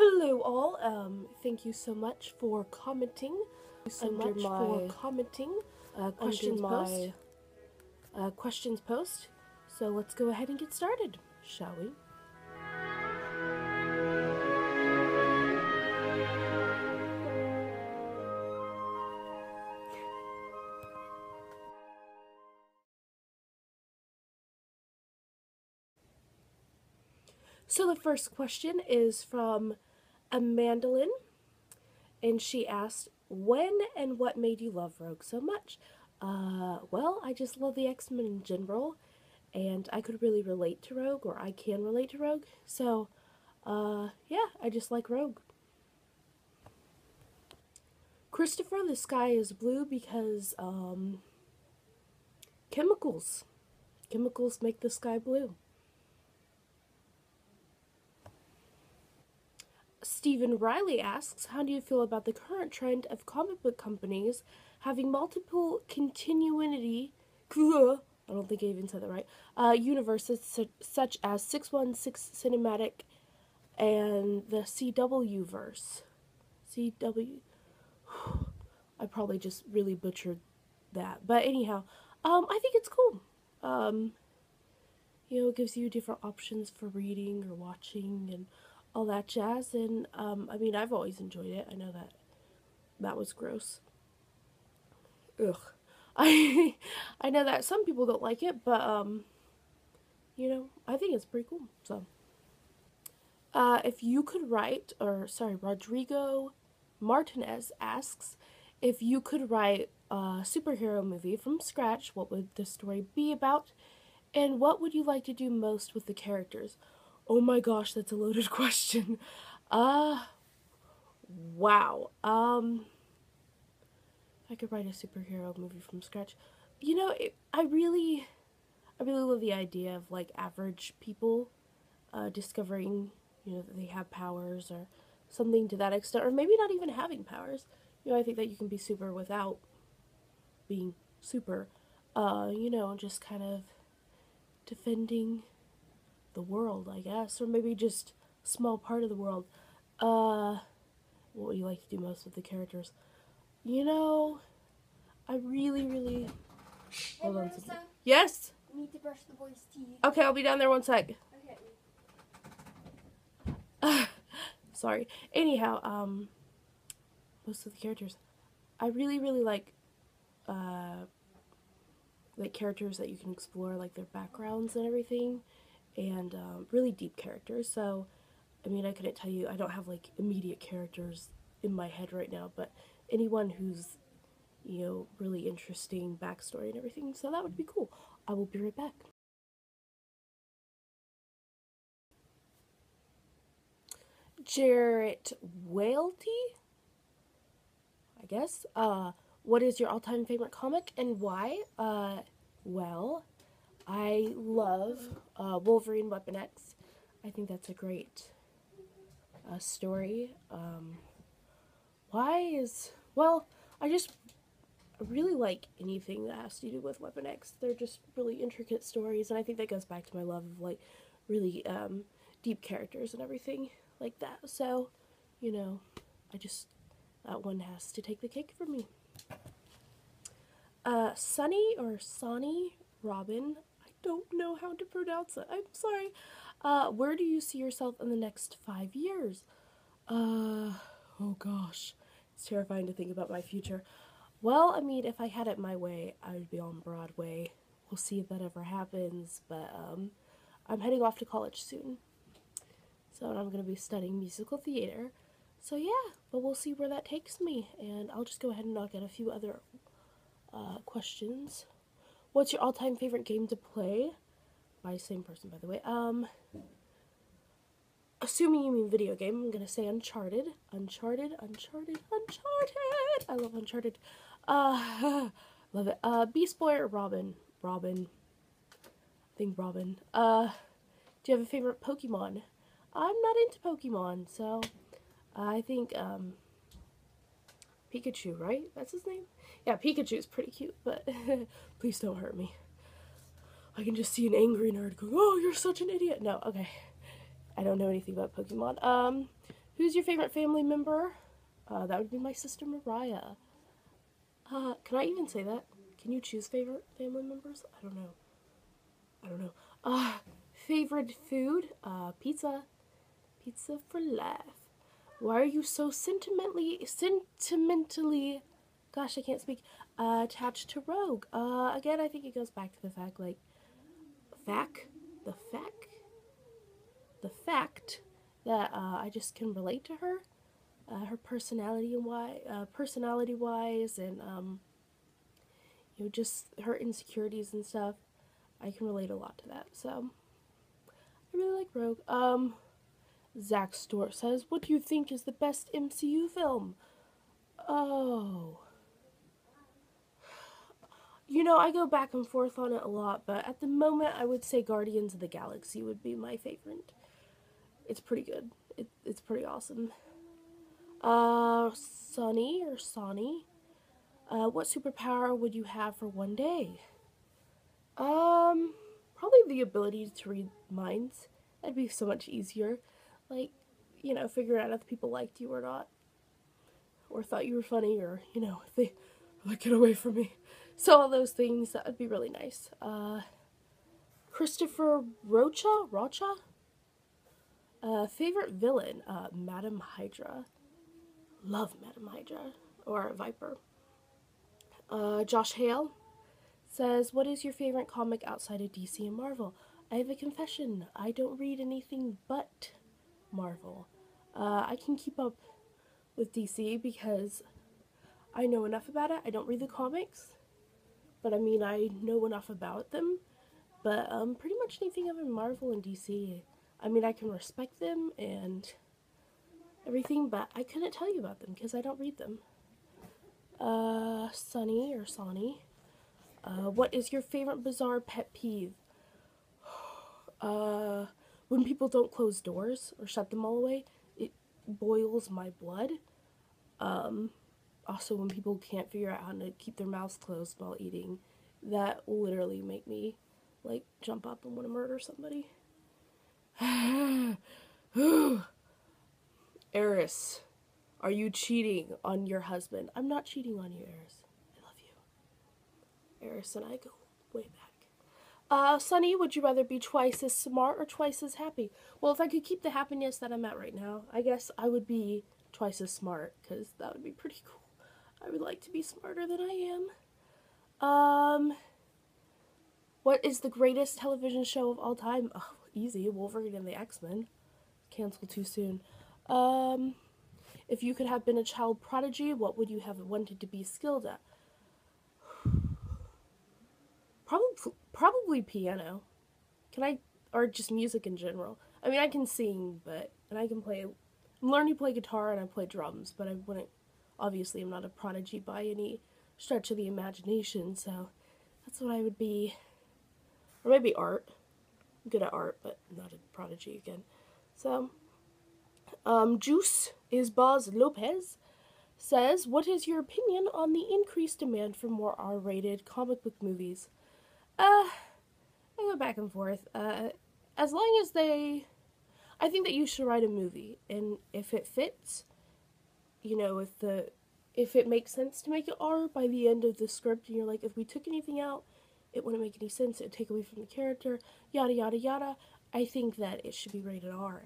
Hello all, thank you so much for commenting under my questions post. So let's go ahead and get started, shall we? So the first question is from Amandalyn, and she asked, when and what made you love Rogue so much? Well, I just love the X-Men in general, and I could really relate to Rogue, or I can relate to Rogue, so, yeah, I just like Rogue. Christopher, the sky is blue because, chemicals. Chemicals make the sky blue. Stephen Riley asks, how do you feel about the current trend of comic book companies having multiple continuity, I don't think I even said that right, universes such as 616 Cinematic and the CW verse. CW. I probably just really butchered that. But anyhow, I think it's cool. It gives you different options for reading or watching and all that jazz. And, I mean, I've always enjoyed it. I know that was gross. Ugh. I know that some people don't like it, but, I think it's pretty cool. So, if you could write, Rodrigo Martinez asks, if you could write a superhero movie from scratch, what would the story be about? And what would you like to do most with the characters? Oh my gosh, that's a loaded question. Wow. If I could write a superhero movie from scratch. I really love the idea of, like, average people discovering, that they have powers or something to that extent, or maybe not even having powers. I think that you can be super without being super. Just kind of defending the world, I guess, or maybe just a small part of the world. What would you like to do most with the characters? I really Hold on a second. Yes? We need to brush the boys' teeth. Okay, I'll be down there one sec. Okay. Sorry. Anyhow, most of the characters. I really like characters that you can explore, like their backgrounds and everything, and really deep characters. So, I mean, I couldn't tell you, I don't have, like, immediate characters in my head right now, but anyone who's, really interesting backstory and everything, so that would be cool. I will be right back. Jarrett Whaley, I guess. What is your all-time favorite comic and why? Well, I love Wolverine Weapon X. I think that's a great story. I really like anything that has to do with Weapon X. They're just really intricate stories, and I think that goes back to my love of, like, really deep characters and everything like that. So, that one has to take the cake for me. Sunny or Sonny Robin, I don't know how to pronounce it. I'm sorry. Where do you see yourself in the next 5 years? Oh gosh, it's terrifying to think about my future. Well, I mean, if I had it my way, I would be on Broadway. We'll see if that ever happens, but I'm heading off to college soon. So I'm going to be studying musical theater. So yeah, but we'll see where that takes me, and I'll just go ahead and knock out a few other questions. What's your all-time favorite game to play? By the same person, by the way. Assuming you mean video game, I'm gonna say Uncharted. Uncharted. I love Uncharted. Love it. Beast Boy or Robin? Robin. I think Robin. Do you have a favorite Pokemon? I'm not into Pokemon, so I think, Pikachu, right? That's his name? Yeah, Pikachu's pretty cute, but please don't hurt me. I can just see an angry nerd going, oh, you're such an idiot. No, okay. I don't know anything about Pokemon. Who's your favorite family member? That would be my sister Mariah. Can I even say that? Can you choose favorite family members? I don't know. I don't know. Favorite food? Pizza. Pizza for life. Why are you so sentimentally, gosh, I can't speak, attached to Rogue? Again, I think it goes back to the fact, like, the fact that, I just can relate to her, her personality-wise, and, just her insecurities and stuff. I can relate a lot to that, so I really like Rogue. Zach Stewart says, what do you think is the best MCU film? Oh. I go back and forth on it a lot, but at the moment, I would say Guardians of the Galaxy would be my favorite. It's pretty good. It's pretty awesome. Sonny, what superpower would you have for one day? Probably the ability to read minds. That'd be so much easier. Like, figuring out if people liked you or not. Or thought you were funny, or, if they were like, get away from me. So all those things, that would be really nice. Christopher Rocha? Favorite villain? Madam Hydra. Love Madam Hydra. Or Viper. Josh Hale says, what is your favorite comic outside of DC and Marvel? I have a confession. I don't read anything but Marvel. I can keep up with DC because I know enough about it. I don't read the comics, but I know enough about them. But pretty much anything other than Marvel and DC, I can respect them and everything, but I couldn't tell you about them because I don't read them. Sonny, what is your favorite bizarre pet peeve? When people don't close doors or shut them all away, it boils my blood. Also when people can't figure out how to keep their mouths closed while eating, that will literally make me, like, jump up and want to murder somebody. Eris, are you cheating on your husband? I'm not cheating on you, Eris. I love you. Eris and I go way back. Sonny, would you rather be twice as smart or twice as happy? Well, if I could keep the happiness that I'm at right now, I guess I would be twice as smart, because that would be pretty cool. I would like to be smarter than I am. What is the greatest television show of all time? Oh, easy. Wolverine and the X-Men. Canceled too soon. If you could have been a child prodigy, what would you have wanted to be skilled at? Probably piano. Or just music in general. I can sing, and I can play, I'm learning to play guitar and I play drums, but obviously I'm not a prodigy by any stretch of the imagination, so that's what I would be. Or maybe art. I'm good at art, but not a prodigy again. So, Juice is Boz Lopez says, what is your opinion on the increased demand for more R-rated comic book movies? I go back and forth. As long as I think that you should write a movie, and if it fits, if it makes sense to make it R by the end of the script, and you're like, if we took anything out, it wouldn't make any sense, it would take away from the character, yada yada yada, I think that it should be rated R.